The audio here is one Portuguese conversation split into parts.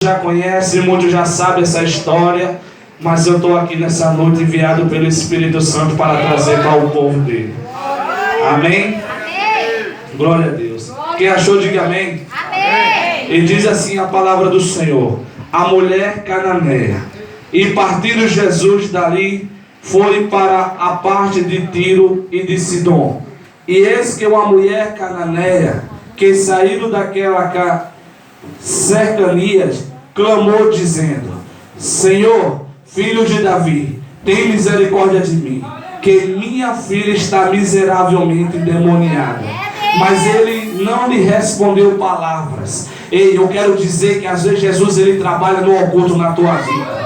Já conhece, muitos já sabem essa história, mas eu estou aqui nessa noite enviado pelo Espírito Santo para trazer para o povo dele. Amém? Amém. Glória a Deus. Quem achou, diga amém. Amém. E diz assim a palavra do Senhor: a mulher cananeia. E partindo Jesus dali, foi para a parte de Tiro e de Sidom. E eis que uma mulher cananeia, que saíram daquela cercanias, clamou dizendo: Senhor, filho de Davi, tem misericórdia de mim, que minha filha está miseravelmente endemoniada. Mas ele não lhe respondeu palavras. Ei, eu quero dizer que às vezes Jesus ele trabalha no oculto na tua vida.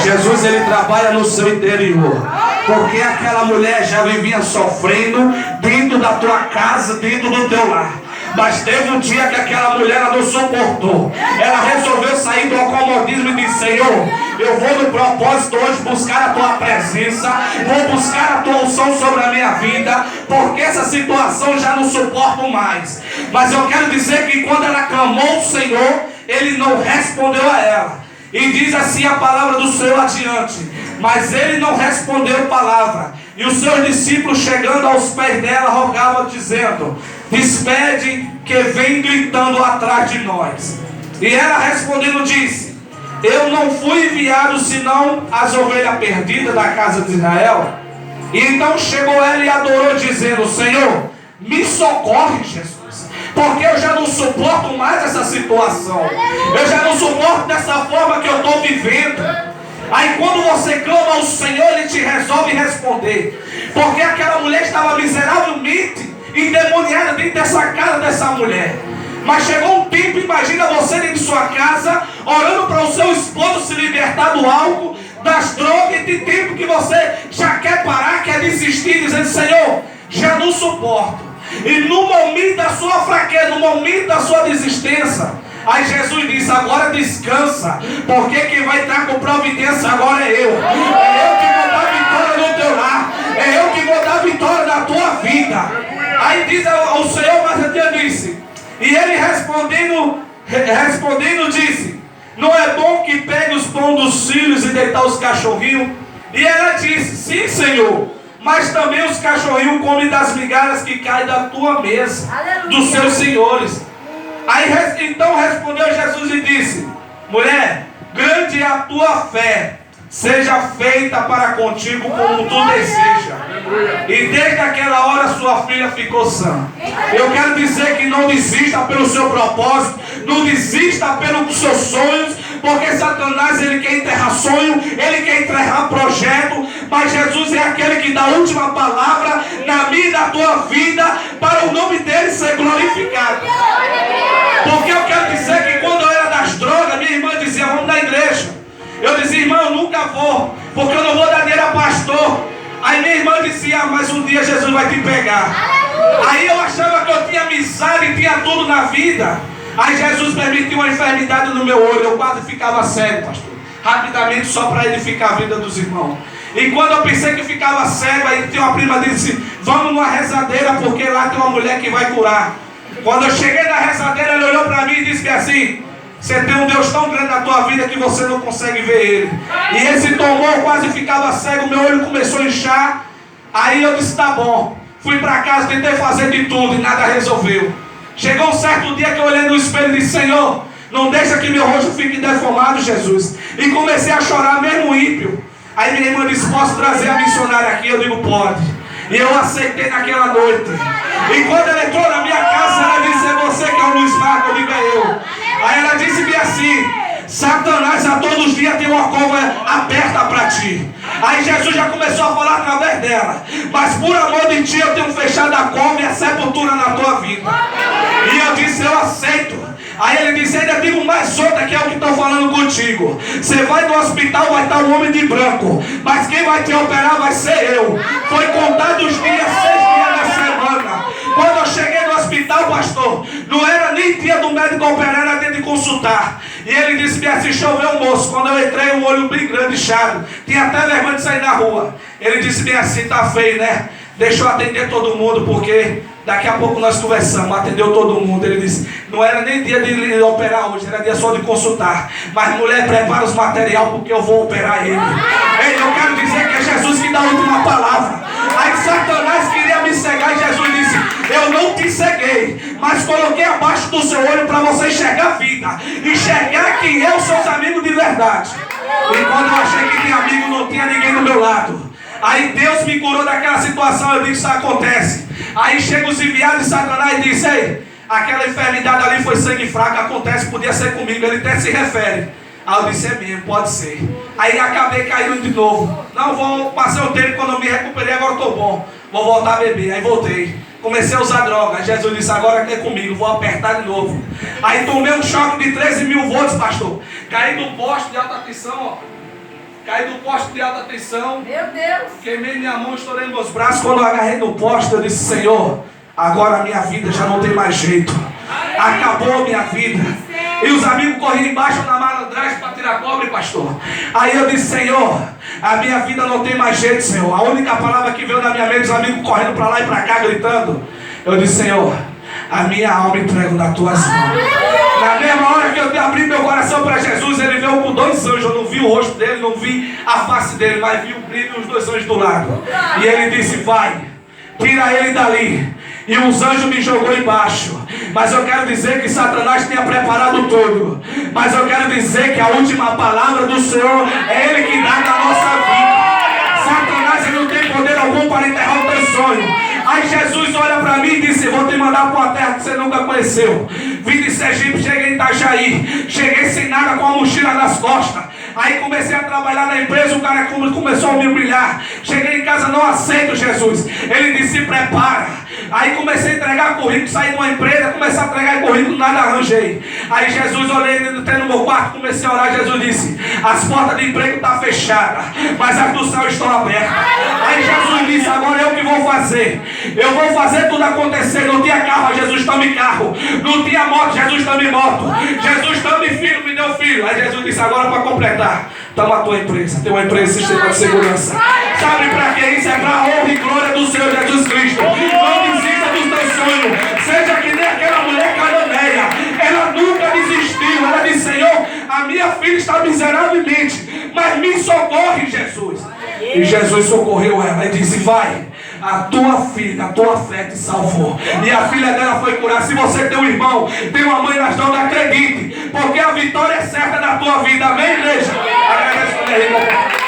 Jesus ele trabalha no seu interior. Porque aquela mulher já vivia sofrendo dentro da tua casa, dentro do teu lar. Mas teve um dia que aquela mulher ela não suportou. Ela resolveu sair do acomodismo e disse: Senhor, eu vou no propósito hoje buscar a tua presença, vou buscar a tua unção sobre a minha vida, porque essa situação já não suporto mais. Mas eu quero dizer que quando ela clamou o Senhor, ele não respondeu a ela. E diz assim a palavra do Senhor adiante: mas ele não respondeu palavra. E os seus discípulos, chegando aos pés dela, rogavam dizendo: despede, que vem gritando atrás de nós. E ela respondendo disse: eu não fui enviado senão as ovelhas perdidas da casa de Israel. E então chegou ela e adorou dizendo: Senhor, me socorre, Jesus, porque eu já não suporto mais essa situação. Eu já não suporto dessa forma que eu estou vivendo. Aí quando você clama ao Senhor, Ele te resolve responder. Porque aquela mulher estava miseravelmente endemoniada dentro dessa casa dessa mulher. Mas chegou um tempo, imagina você dentro de sua casa, orando para o seu esposo se libertar do álcool, das drogas, e tem tempo que você já quer parar, quer desistir, dizendo: Senhor, já não suporto. E no momento da sua fraqueza, no momento da sua desistência, aí Jesus disse: agora descansa, porque quem vai estar com providência agora é eu. É eu que vou dar vitória no teu lar, é eu que vou dar vitória na tua vida. Aí diz o Senhor, mas adiante disse, e ele respondendo disse: não é bom que pegue os pão dos filhos e deitar os cachorrinhos? E ela disse: sim, Senhor, mas também os cachorrinhos comem das migalhas que caem da tua mesa, dos seus senhores. Aí então respondeu Jesus e disse: mulher, grande é a tua fé, seja feita para contigo como tu deseja. E desde aquela hora sua filha ficou sã. Eu quero dizer que não desista pelo seu propósito, não desista pelos seus sonhos, porque Satanás ele quer enterrar sonho, ele quer enterrar projeto, mas Jesus é aquele que dá a última palavra na minha e na tua vida, para o nome dele ser glorificado. Porque eu quero dizer que quando eu era das drogas, minha irmã dizia: vamos na igreja. Eu dizia: irmã, eu nunca vou, porque eu não vou dar dinheiro a pastor. Aí minha irmã dizia: mas um dia Jesus vai te pegar. Aí eu achava que eu tinha amizade, tinha tudo na vida. Aí Jesus permitiu uma enfermidade no meu olho, eu quase ficava cego, pastor. Rapidamente, só para edificar a vida dos irmãos. E quando eu pensei que ficava cego, aí tinha uma prima disse: vamos numa rezadeira, porque lá tem uma mulher que vai curar. Quando eu cheguei na rezadeira, ela olhou para mim e disse assim: você tem um Deus tão grande na tua vida que você não consegue ver Ele. E Ele se tomou, eu quase ficava cego, meu olho começou a inchar. Aí eu disse: tá bom. Fui para casa, tentei fazer de tudo e nada resolveu. Chegou um certo dia que eu olhei no espelho e disse: Senhor, não deixa que meu rosto fique deformado, Jesus. E comecei a chorar, mesmo ímpio. Aí minha irmã disse: posso trazer a missionária aqui? Eu digo: pode. E eu aceitei naquela noite. E quando ela entrou na minha casa, ela disse: é você que é o Luiz Marco? Eu digo: é eu. Aí ela disse-me assim: Satanás a todos os dias tem uma cova aberta para ti. Aí Jesus já começou a falar através dela: mas por amor de ti eu tenho fechado a cova e a sepultura na tua vida. E eu disse: eu aceito. Aí ele disse: ainda digo mais outra, que é o que estou falando contigo. Você vai no hospital, vai estar um homem de branco, mas quem vai te operar vai ser eu. Foi contado os dias, 6 dias da semana. Quando eu cheguei no hospital, pastor, não era nem dia do médico operar, era dia de consultar. E ele disse-me assim: choveu um moço. Quando eu entrei, um olho bem grande, inchado, tinha até vergonha de sair na rua. Ele disse-me assim: tá feio, né? Deixa eu atender todo mundo, porque Daqui a pouco nós conversamos, atendeu todo mundo. Ele disse, não era nem dia de operar hoje, era dia só de consultar. Mas mulher, prepara os material porque eu vou operar ele. Ei, eu quero dizer que é Jesus que dá a última palavra. Aí Satanás queria me cegar e Jesus disse, eu não te ceguei, mas coloquei abaixo do seu olho para você enxergar a vida. Enxergar quem é os seus amigos de verdade. E quando eu achei que tinha amigo, não tinha ninguém do meu lado. Aí Deus me curou daquela situação, eu disse, isso acontece. Aí chega os enviados de Satanás e diz, ei, aquela enfermidade ali foi sangue fraco, acontece, podia ser comigo, ele até se refere. Aí eu disse, é mesmo, pode ser. Aí acabei caindo de novo. Não, passei o tempo, quando eu me recuperei, agora estou bom. Vou voltar a beber. Aí voltei. Comecei a usar droga. Aí Jesus disse, agora é comigo, vou apertar de novo. Aí tomei um choque de 13.000 volts, pastor. Caí do poste de alta tensão, ó. Caí do poste de alta tensão. Meu Deus. Queimei minha mão, estourei meus braços. Quando eu agarrei no poste, eu disse, Senhor, agora a minha vida já não tem mais jeito. Acabou a minha vida. E os amigos corriam embaixo na malandragem para tirar cobre, pastor. Aí eu disse, Senhor, a minha vida não tem mais jeito, Senhor. A única palavra que veio na minha mente, os amigos correndo para lá e para cá, gritando. Eu disse, Senhor, a minha alma entrego nas tuas mãos. Na mesma hora que eu abri meu coração para Jesus, ele veio com 2 anjos. Eu não vi o rosto dele, não vi a face dele, mas vi o brilho e os 2 anjos do lado. E ele disse, vai, tira ele dali. E os anjos me jogou embaixo. Mas eu quero dizer que Satanás tinha preparado tudo. Mas eu quero dizer que a última palavra do Senhor é Ele que dá na nossa vida. Satanás ele não tem poder algum para enterrar o teu sonho. Aí Jesus olha para mim e disse, vou te mandar para uma terra que você nunca conheceu. Vim de Sergipe, cheguei em Itajaí. Cheguei sem nada, com a mochila nas costas. Aí comecei a trabalhar na empresa, o cara começou a me humilhar. Cheguei em casa, não aceito Jesus. Ele disse, se prepara. Aí comecei a entregar currículo, saí de uma empresa, comecei a entregar currículo, nada arranjei. Aí Jesus, olhei no meu quarto, comecei a orar, Jesus disse, as portas de emprego estão fechadas, mas as do céu estão abertas. Aí Jesus disse, agora eu que vou fazer. Eu vou fazer tudo acontecer. Não tinha carro, Jesus tome carro. Não tinha moto, Jesus tome moto. Jesus tome filho, me deu filho. Aí Jesus disse, agora para completar, toma a tua empresa. Tem uma empresa, sistema de segurança. Sabe para que isso? É para a honra e glória do Senhor Jesus Cristo. Não desista dos teus sonhos. Seja que nem aquela mulher cananeia. Ela nunca desistiu. Ela disse, Senhor, a minha filha está miseravelmente, mas me socorre, Jesus. E Jesus socorreu ela e disse, vai, a tua filha, a tua fé te salvou. E a filha dela foi curada. Se você tem um irmão, tem uma mãe nas mãos, acredite, porque a vitória é certa na tua vida. Amém, igreja? Agradeço a minha irmã.